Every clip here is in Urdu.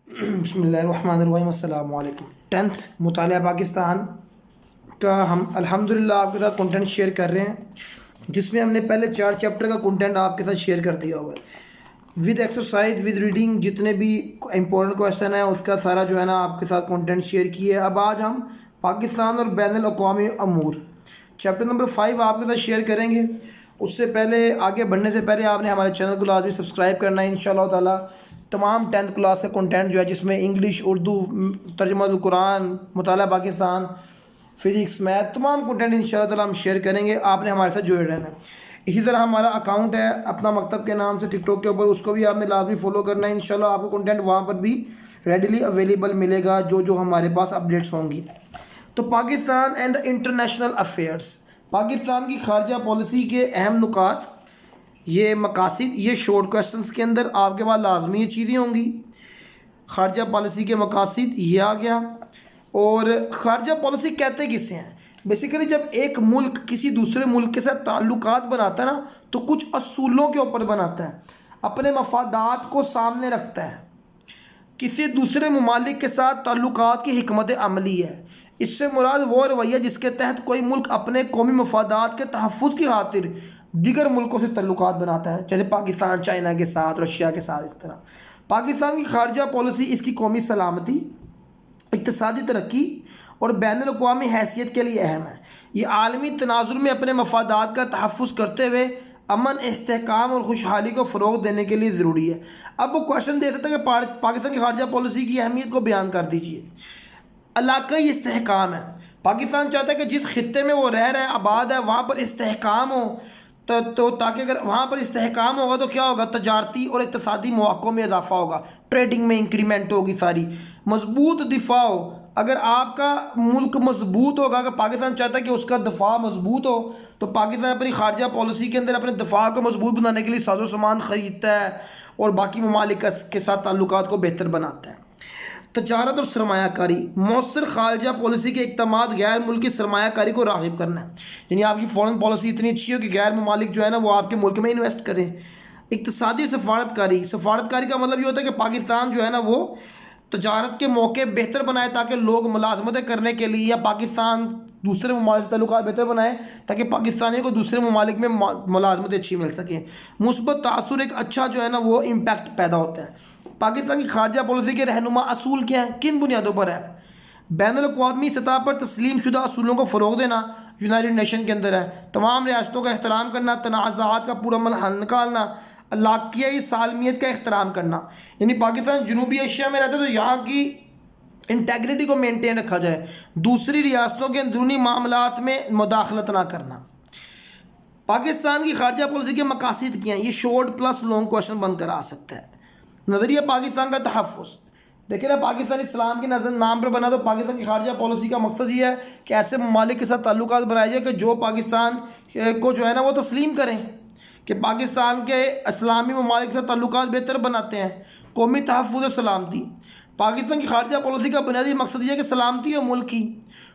بسم اللہ الرحمن الرحیم، السلام علیکم۔ 10th مطالعہ پاکستان کا ہم الحمدللہ آپ کے ساتھ کنٹینٹ شیئر کر رہے ہیں، جس میں ہم نے پہلے 4 چیپٹر کا کنٹینٹ آپ کے ساتھ شیئر کر دیا ہوا ہے ود ایکسرسائز ود ریڈنگ، جتنے بھی امپورٹنٹ کویشچن ہیں اس کا سارا جو ہے نا آپ کے ساتھ کنٹینٹ شیئر کیا ہے۔ اب آج ہم پاکستان اور بین الاقوامی امور چیپٹر نمبر 5 آپ کے ساتھ شیئر کریں گے۔ اس سے پہلے آگے بڑھنے سے پہلے آپ نے ہمارے چینل کو لازمی سبسکرائب کرنا ہے انشاءاللہ تعالیٰ۔ تمام 10th کلاس کا کنٹینٹ جو ہے، جس میں انگلش، اردو، ترجمہ القرآن، مطالعہ پاکستان، فزکس، میتھ، تمام کنٹینٹ انشاءاللہ تعالیٰ ہم شیئر کریں گے۔ آپ نے ہمارے ساتھ جڑے رہنا ہے۔ اسی طرح ہمارا اکاؤنٹ ہے اپنا مکتب کے نام سے ٹک ٹاک کے اوپر، اس کو بھی آپ نے لازمی فالو کرنا ہے انشاءاللہ۔ آپ کو کنٹینٹ وہاں پر بھی ریڈیلی اویلیبل ملے گا جو ہمارے پاس اپڈیٹس ہوں گی۔ تو Pakistan and international affairs, Pakistan کی خارجہ پالیسی کے اہم نکات، یہ مقاصد، یہ شارٹ کویشچنس کے اندر آپ کے پاس لازمی یہ چیزیں ہوں گی۔ خارجہ پالیسی کے مقاصد یہ آ گیا، اور خارجہ پالیسی کہتے کسے ہیں؟ بیسیکلی جب ایک ملک کسی دوسرے ملک کے ساتھ تعلقات بناتا ہے نا، تو کچھ اصولوں کے اوپر بناتا ہے، اپنے مفادات کو سامنے رکھتا ہے۔ کسی دوسرے ممالک کے ساتھ تعلقات کی حکمت عملی ہے۔ اس سے مراد وہ رویہ جس کے تحت کوئی ملک اپنے قومی مفادات کے تحفظ کی خاطر دیگر ملکوں سے تعلقات بناتا ہے، جیسے پاکستان چائنا کے ساتھ، رشیا کے ساتھ، اس طرح۔ پاکستان کی خارجہ پالیسی اس کی قومی سلامتی، اقتصادی ترقی اور بین الاقوامی حیثیت کے لیے اہم ہے۔ یہ عالمی تناظر میں اپنے مفادات کا تحفظ کرتے ہوئے امن، استحکام اور خوشحالی کو فروغ دینے کے لیے ضروری ہے۔ اب وہ کویشچن دے سکتے ہیں کہ پاکستان کی خارجہ پالیسی کی اہمیت کو بیان کر دیجیے۔ علاقائی استحکام ہے۔ پاکستان چاہتا ہے کہ جس خطے میں وہ رہ رہا ہے، آباد ہے، وہاں پر استحکام ہو، تو تاکہ اگر وہاں پر استحکام ہوگا تو کیا ہوگا؟ تجارتی اور اقتصادی مواقع میں اضافہ ہوگا، ٹریڈنگ میں انکریمنٹ ہوگی ساری۔ مضبوط دفاع ہو، اگر آپ کا ملک مضبوط ہوگا، اگر پاکستان چاہتا ہے کہ اس کا دفاع مضبوط ہو، تو پاکستان اپنی خارجہ پالیسی کے اندر اپنے دفاع کو مضبوط بنانے کے لیے ساز و سامان خریدتا ہے اور باقی ممالک کے ساتھ تعلقات کو بہتر بناتا ہے۔ تجارت اور سرمایہ کاری، مؤثر خارجہ پالیسی کے اقدامات غیر ملکی سرمایہ کاری کو راغب کرنا ہے، یعنی آپ کی فورن پالیسی اتنی اچھی ہو کہ غیر ممالک جو ہے نا وہ آپ کے ملک میں انویسٹ کریں۔ اقتصادی سفارت کاری، سفارت کاری کا مطلب یہ ہوتا ہے کہ پاکستان جو ہے نا وہ تجارت کے موقع بہتر بنائے تاکہ لوگ ملازمتیں کرنے کے لیے، یا پاکستان دوسرے ممالک سے تعلقات بہتر بنائے تاکہ پاکستانیوں کو دوسرے ممالک میں ملازمتیں اچھی مل سکیں۔ مثبت تاثر، ایک اچھا جو ہے نا وہ امپیکٹ پیدا ہوتا ہے۔ پاکستان کی خارجہ پالیسی کے رہنما اصول کیا ہیں؟ کن بنیادوں پر ہے؟ بین الاقوامی سطح پر تسلیم شدہ اصولوں کو فروغ دینا، یونائٹڈ نیشن کے اندر ہے۔ تمام ریاستوں کا احترام کرنا، تنازعات کا پورا عمل حل نکالنا، علاقائی سالمیت کا احترام کرنا، یعنی پاکستان جنوبی ایشیا میں رہتا ہے تو یہاں کی انٹیگریٹی کو مینٹین رکھا جائے، دوسری ریاستوں کے اندرونی معاملات میں مداخلت نہ کرنا۔ پاکستان کی خارجہ پالیسی کے مقاصد کیا ہیں؟ یہ شارٹ پلس لانگ کویشچن بن کر آ سکتا ہے۔ نظریہ پاکستان کا تحفظ، دیکھیں نا، پاکستان اسلام کے نام پر بنا، تو پاکستان کی خارجہ پالیسی کا مقصد یہ ہے کہ ایسے ممالک کے ساتھ تعلقات بنائے جائے کہ جو پاکستان کو جو ہے نا وہ تسلیم کریں، کہ پاکستان کے اسلامی ممالک کے ساتھ تعلقات بہتر بناتے ہیں۔ قومی تحفظ اور سلامتی، پاکستان کی خارجہ پالیسی کا بنیادی مقصد یہ ہے کہ سلامتی اور ملک کی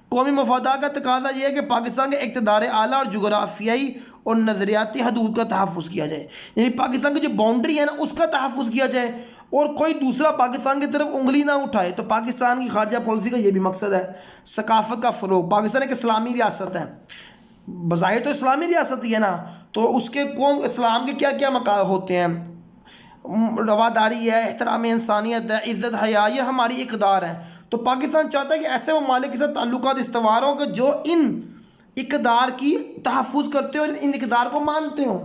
قومی مفادات کا تقاضا یہ ہے کہ پاکستان کے اقتدار اعلیٰ اور جغرافیائی اور نظریاتی حدود کا تحفظ کیا جائے، یعنی پاکستان کی جو باؤنڈری ہے نا اس کا تحفظ کیا جائے اور کوئی دوسرا پاکستان کی طرف انگلی نہ اٹھائے۔ تو پاکستان کی خارجہ پالیسی کا یہ بھی مقصد ہے۔ ثقافت کا فروغ، پاکستان ایک اسلامی ریاست ہے، بظاہر تو اسلامی ریاست ہی ہے نا، تو اس کے کون اسلام کے کیا کیا مقام ہوتے ہیں؟ رواداری ہے، احترام انسانیت ہے، عزت حیا، یہ ہماری اقدار ہے۔ تو پاکستان چاہتا ہے کہ ایسے ممالک کے ساتھ تعلقات استوار ہوں کہ جو ان اقدار کی تحفظ کرتے ہوں اور ان اقدار کو مانتے ہوں۔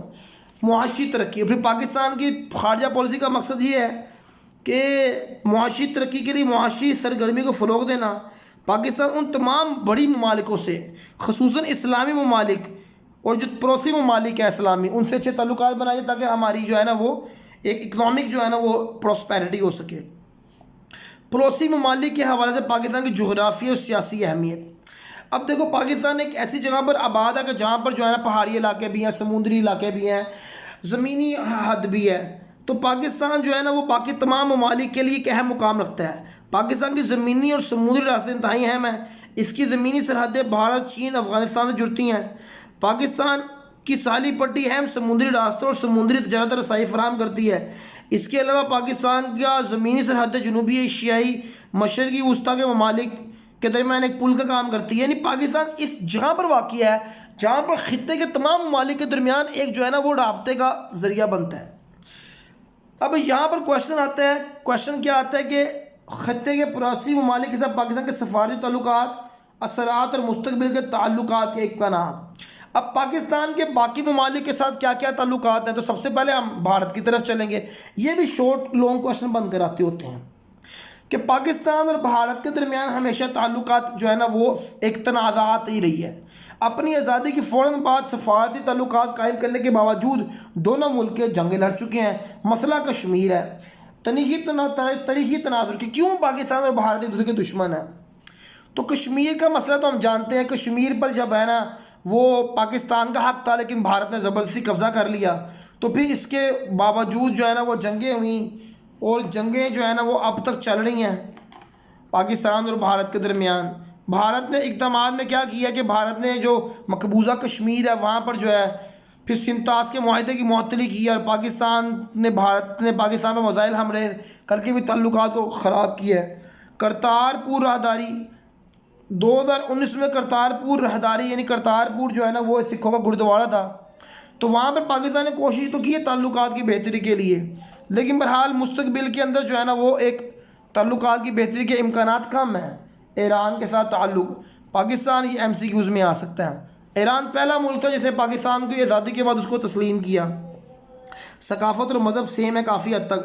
معاشی ترقی، پھر پاکستان کی خارجہ پالیسی کا مقصد یہ ہے کہ معاشی ترقی کے لیے معاشی سرگرمی کو فروغ دینا۔ پاکستان ان تمام بڑی ممالکوں سے، خصوصاً اسلامی ممالک اور جو پڑوسی ممالک ہیں اسلامی، ان سے اچھے تعلقات بنائے تاکہ ہماری جو ہے نا وہ ایک اکنامک جو ہے نا وہ پراسپیرٹی ہو سکے۔ پڑوسی ممالک کے حوالے سے پاکستان کی جغرافیائی اور سیاسی اہمیت، اب دیکھو پاکستان ایک ایسی جگہ پر آباد ہے کہ جہاں پر جو ہے نا پہاڑی علاقے بھی ہیں، سمندری علاقے بھی ہیں، زمینی حد بھی ہے۔ تو پاکستان جو ہے نا وہ باقی تمام ممالک کے لیے ایک اہم مقام رکھتا ہے۔ پاکستان کی زمینی اور سمندری راستیں انتہائی اہم ہیں۔ اس کی زمینی سرحدیں بھارت، چین، افغانستان سے جڑتی ہیں۔ پاکستان کی ساحلی پٹی اہم سمندری راستوں اور سمندری تجارت رسائی فراہم کرتی ہے۔ اس کے علاوہ پاکستان کا زمینی سرحد جنوبی ایشیائی مشرقی وسطیٰ کے ممالک کے درمیان ایک پل کا کام کرتی ہے، یعنی پاکستان اس جگہ پر واقع ہے جہاں پر خطے کے تمام ممالک کے درمیان ایک جو ہے نا وہ رابطے کا ذریعہ بنتا ہے۔ اب یہاں پر کوشچن آتا ہے، کوشچن کیا آتا ہے کہ خطے کے پڑوسی ممالک کے ساتھ پاکستان کے سفارتی تعلقات، اثرات اور مستقبل کے تعلقات کے امکانات۔ اب پاکستان کے باقی ممالک کے ساتھ کیا کیا تعلقات ہیں، تو سب سے پہلے ہم بھارت کی طرف چلیں گے۔ یہ بھی شارٹ لانگ کوشچن بن کر آتے ہوتے ہیں کہ پاکستان اور بھارت کے درمیان ہمیشہ تعلقات جو ہے نا وہ ایک تنازعات ہی رہی ہے۔ اپنی آزادی کی فوراً بعد سفارتی تعلقات قائم کرنے کے باوجود دونوں ملک جنگیں لڑ چکے ہیں۔ مسئلہ کشمیر ہے، تاریخی تناظر کہ کیوں پاکستان اور بھارت ایک دوسرے کے دشمن ہیں۔ تو کشمیر کا مسئلہ تو ہم جانتے ہیں، کشمیر پر جب ہے نا وہ پاکستان کا حق تھا لیکن بھارت نے زبردستی قبضہ کر لیا، تو پھر اس کے باوجود جو ہے نا وہ جنگیں ہوئیں، اور جنگیں جو ہے نا وہ اب تک چل رہی ہیں پاکستان اور بھارت کے درمیان۔ بھارت نے اقدامات میں کیا کیا کہ بھارت نے جو مقبوضہ کشمیر ہے وہاں پر جو ہے پھر سمتاس کے معاہدے کی معطلی کی، اور بھارت نے پاکستان پر میزائل حملے کر کے بھی تعلقات کو خراب کیا ہے۔ کرتارپور راہداری 2019 میں کرتارپور راہداری یعنی کرتارپور جو ہے نا وہ سکھوں کا گردوارہ تھا، تو وہاں پر پاکستان نے کوشش تو کی ہے تعلقات کی بہتری کے لیے، لیکن بہرحال مستقبل کے اندر جو ہے نا وہ ایک تعلقات کی بہتری کے امکانات کم ہیں۔ ایران کے ساتھ تعلق، پاکستان یہ MCQs میں آ سکتا ہے۔ ایران پہلا ملک تھا جس نے پاکستان کی آزادی کے بعد اس کو تسلیم کیا۔ ثقافت اور مذہب سیم ہے کافی حد تک،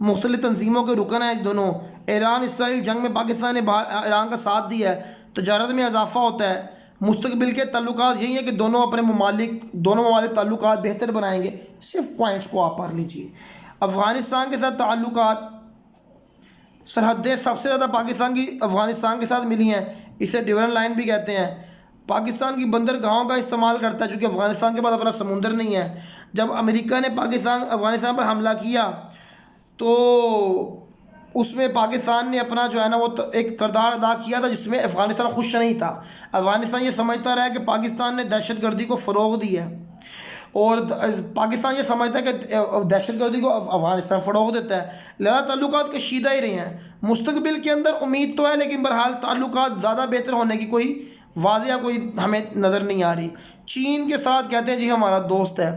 مختلف تنظیموں کے رکن ہیں دونوں۔ ایران اسرائیل جنگ میں پاکستان نے ایران کا ساتھ دیا ہے، تجارت میں اضافہ ہوتا ہے۔ مستقبل کے تعلقات یہی ہے کہ دونوں ممالک تعلقات بہتر بنائیں گے۔ صرف پوائنٹس کو آپ پڑھ لیجئے۔ افغانستان کے ساتھ تعلقات، سرحدیں سب سے زیادہ پاکستان کی افغانستان کے ساتھ ملی ہیں، اسے ڈیورن لائن بھی کہتے ہیں۔ پاکستان کی بندرگاہوں کا استعمال کرتا ہے چونکہ افغانستان کے پاس اپنا سمندر نہیں ہے۔ جب امریکہ نے افغانستان پر حملہ کیا تو اس میں پاکستان نے اپنا جو ہے نا وہ ایک کردار ادا کیا تھا جس میں افغانستان خوش نہیں تھا۔ افغانستان یہ سمجھتا رہا کہ پاکستان نے دہشت گردی کو فروغ دی ہے، اور پاکستان یہ سمجھتا ہے کہ دہشت گردی کو افغانستان فروغ دیتا ہے، لہذا تعلقات کشیدہ ہی رہے ہیں۔ مستقبل کے اندر امید تو ہے لیکن بہرحال تعلقات زیادہ بہتر ہونے کی کوئی واضح کوئی ہمیں نظر نہیں آ رہی۔ چین کے ساتھ کہتے ہیں جی ہمارا دوست ہے۔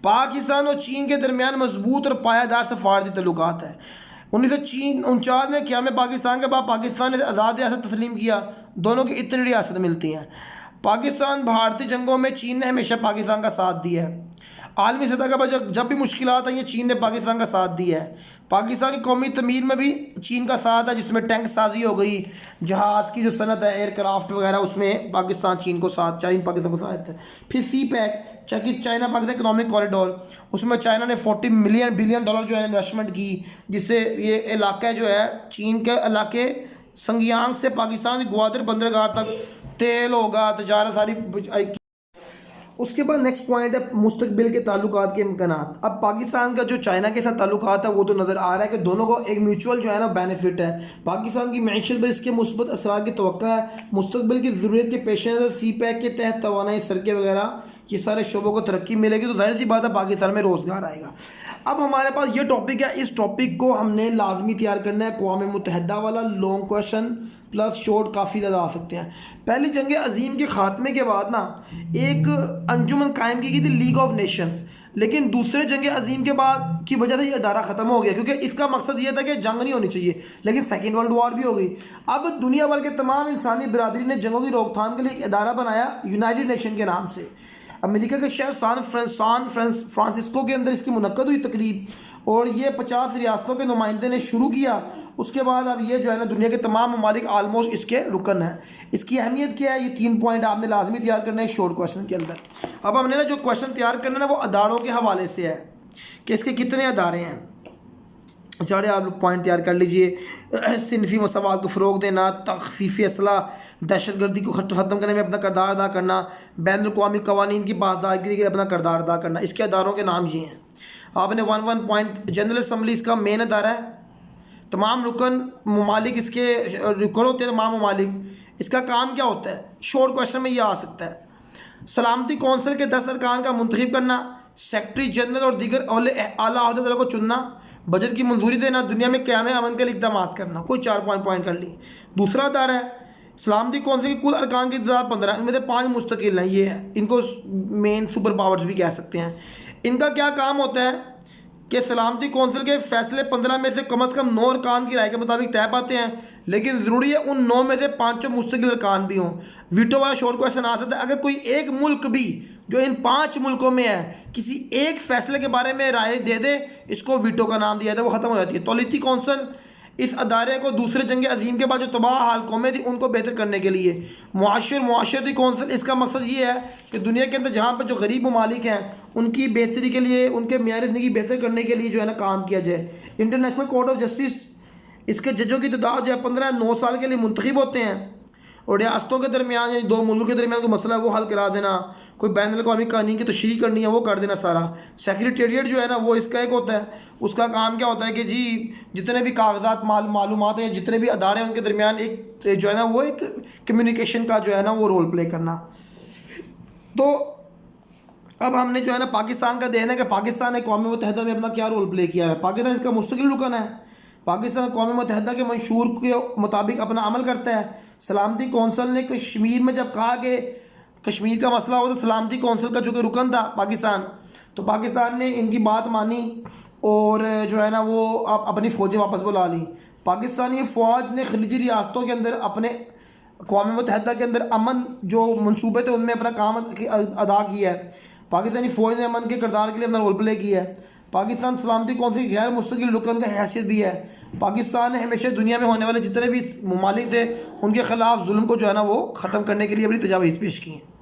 پاکستان اور چین کے درمیان مضبوط اور پائیدار سفارتی تعلقات ہیں۔ 1949 میں قیام پاکستان کے بعد پاکستان نے آزاد ریاست تسلیم کیا، دونوں کی اتنی ریاست ملتی ہیں۔ پاکستان بھارتی جنگوں میں چین نے ہمیشہ پاکستان کا ساتھ دیا ہے۔ عالمی سطح پر جب بھی مشکلات آئی ہیں چین نے پاکستان کا ساتھ دیا ہے۔ پاکستان کی قومی تعمیر میں بھی چین کا ساتھ ہے، جس میں ٹینک سازی ہو گئی، جہاز کی جو صنعت ہے، ایئر کرافٹ وغیرہ، اس میں پاکستان پاکستان کو ساتھ ہے۔ پھر CPEC China Pakistan economic corridor, اس میں چائنا نے $40 بلین جو ہے انویسٹمنٹ کی، جس سے یہ علاقہ جو ہے چین کے علاقے سنگیانگ سے پاکستان کی گوادر بندرگاہ تک تیل ہوگا، تجارت ساری۔ اس کے بعد نیکسٹ پوائنٹ ہے مستقبل کے تعلقات کے امکانات۔ اب پاکستان کا جو چائنا کے ساتھ تعلقات ہے وہ تو نظر آ رہا ہے کہ دونوں کو ایک میوچول جو ہے نا بینیفٹ ہے۔ پاکستان کی معیشت پر اس کے مثبت اثرات کی توقع ہے۔ مستقبل کی ضرورت کے پیش نظر سی پیک کے تحت توانائی، سڑکیں وغیرہ یہ سارے شعبوں کو ترقی ملے گی، تو ظاہر سی بات ہے پاکستان میں روزگار آئے گا۔ اب ہمارے پاس یہ ٹاپک ہے، اس ٹاپک کو ہم نے لازمی تیار کرنا ہے۔ اقوام متحدہ والا لانگ کویشچن پلس شارٹ کافی زیادہ آ سکتے ہیں۔ پہلی جنگ عظیم کے خاتمے کے بعد نا ایک انجمن قائم کی گئی تھی، لیگ آف نیشنز، لیکن دوسرے جنگ عظیم کے بعد کی وجہ سے یہ ادارہ ختم ہو گیا، کیونکہ اس کا مقصد یہ تھا کہ جنگ نہیں ہونی چاہیے، لیکن سیکنڈ ورلڈ وار بھی ہو گئی۔ اب دنیا بھر کے تمام انسانی برادری نے جنگوں کی روک تھام کے لیے ایک ادارہ بنایا یونائٹڈ نیشن کے نام سے۔ امریکہ کے شہر سان فرانسسکو کے اندر اس کی منعقد ہوئی تقریب، اور یہ 50 ریاستوں کے نمائندے نے شروع کیا۔ اس کے بعد اب یہ جو ہے نا دنیا کے تمام ممالک آلموسٹ اس کے رکن ہیں۔ اس کی اہمیت کیا ہے، یہ 3 پوائنٹ آپ نے لازمی تیار کرنا ہے شارٹ کویشچن کے اندر۔ اب ہم نے نا جو کویشچن تیار کرنا ہے نا وہ اداروں کے حوالے سے ہے کہ اس کے کتنے ادارے ہیں۔ چاہے آپ لوگ پوائنٹ تیار کر لیجئے۔ صنفی مساوات کو فروغ دینا، تخفیف اسلحہ، دہشت گردی کو ختم کرنے میں اپنا کردار ادا کرنا، بین الاقوامی قوانین کی پاسداری کے لیے اپنا کردار ادا کرنا۔ اس کے اداروں کے نام یہ ہیں۔ آپ نے 1 پوائنٹ، جنرل اسمبلی اس کا مین ادارہ ہے، تمام رکن ممالک اس کے رکن ہوتے ہیں، تمام ممالک۔ اس کا کام کیا ہوتا ہے، شارٹ کویشچن میں یہ آ سکتا ہے۔ سلامتی کونسل کے 10 ارکان کا منتخب کرنا، سیکرٹری جنرل اور دیگر اعلیٰ عہدیداروں کو چننا، بجٹ کی منظوری دینا، دنیا میں قیام امن کے لیے اقدامات کرنا، کوئی 4 پوائنٹ کر لی۔ دوسرا ادارہ ہے سلامتی کونسل کی کل ارکان کی تعداد 15، ان میں سے 5 مستقل ہیں، یہ ہے، ان کو مین سپر پاورز بھی کہہ سکتے ہیں۔ ان کا کیا کام ہوتا ہے کہ سلامتی کونسل کے فیصلے 15 میں سے کم از کم 9 ارکان کی رائے کے مطابق طے پاتے ہیں، لیکن ضروری ہے ان 9 میں سے 5 مستقل ارکان بھی ہوں۔ ویٹو والا شور کویسچن آ سکتا ہے، اگر کوئی ایک ملک بھی جو ان 5 ملکوں میں ہے کسی ایک فیصلے کے بارے میں رائے دے دے، اس کو ویٹو کا نام دیا جاتا ہے، وہ ختم ہو جاتی ہے۔ تولیتی کونسل اس ادارے کو دوسرے جنگ عظیم کے بعد جو تباہ حال قومیں تھیں ان کو بہتر کرنے کے لیے۔ معاشرتی کونسل، اس کا مقصد یہ ہے کہ دنیا کے اندر جہاں پر جو غریب ممالک ہیں ان کی بہتری کے لیے، ان کے معیار زندگی بہتر کرنے کے لیے جو ہے نا کام کیا جائے۔ انٹرنیشنل کورٹ آف جسٹس، اس کے ججوں کی تعداد جو ہے 15 9 سال کے لیے منتخب ہوتے ہیں، اور ریاستوں کے درمیان یعنی 2 ملکوں کے درمیان کوئی مسئلہ ہے وہ حل کرا دینا، کوئی بین الاقوامی قوانین کی تشریح کرنی ہے وہ کر دینا سارا۔ سیکریٹریٹ جو ہے نا وہ اس کا ایک ہوتا ہے، اس کا کام کیا ہوتا ہے کہ جی جتنے بھی کاغذات معلومات ہیں، جتنے بھی ادارے ہیں ان کے درمیان ایک جو ہے نا وہ ایک کمیونیکیشن کا جو ہے نا وہ رول پلے کرنا۔ تو اب ہم نے جو ہے نا پاکستان کا دیکھنا ہے کہ پاکستان نے اقوام متحدہ میں اپنا کیا رول پلے کیا ہے۔ پاکستان اس کا مستقل رکن ہے، پاکستان اقوام متحدہ کے منشور کے مطابق اپنا عمل کرتا ہے۔ سلامتی کونسل نے کشمیر میں جب کہا کہ کشمیر کا مسئلہ ہو تو سلامتی کونسل کا چونکہ رکن تھا پاکستان، تو پاکستان نے ان کی بات مانی اور جو ہے نا وہ اپنی فوجیں واپس بلا لی۔ پاکستانی فوج نے خلیجی ریاستوں کے اندر اپنے اقوام متحدہ کے اندر امن جو منصوبے تھے ان میں اپنا کام ادا کیا ہے۔ پاکستانی فوج نے امن کے کردار کے لیے اپنا رول پلے کیا ہے۔ پاکستان سلامتی کونسل کی غیر مستقل رکن کا حیثیت بھی ہے۔ پاکستان نے ہمیشہ دنیا میں ہونے والے جتنے بھی ممالک تھے ان کے خلاف ظلم کو جو ہے نا وہ ختم کرنے کے لیے اپنی تجاویز پیش کی ہیں۔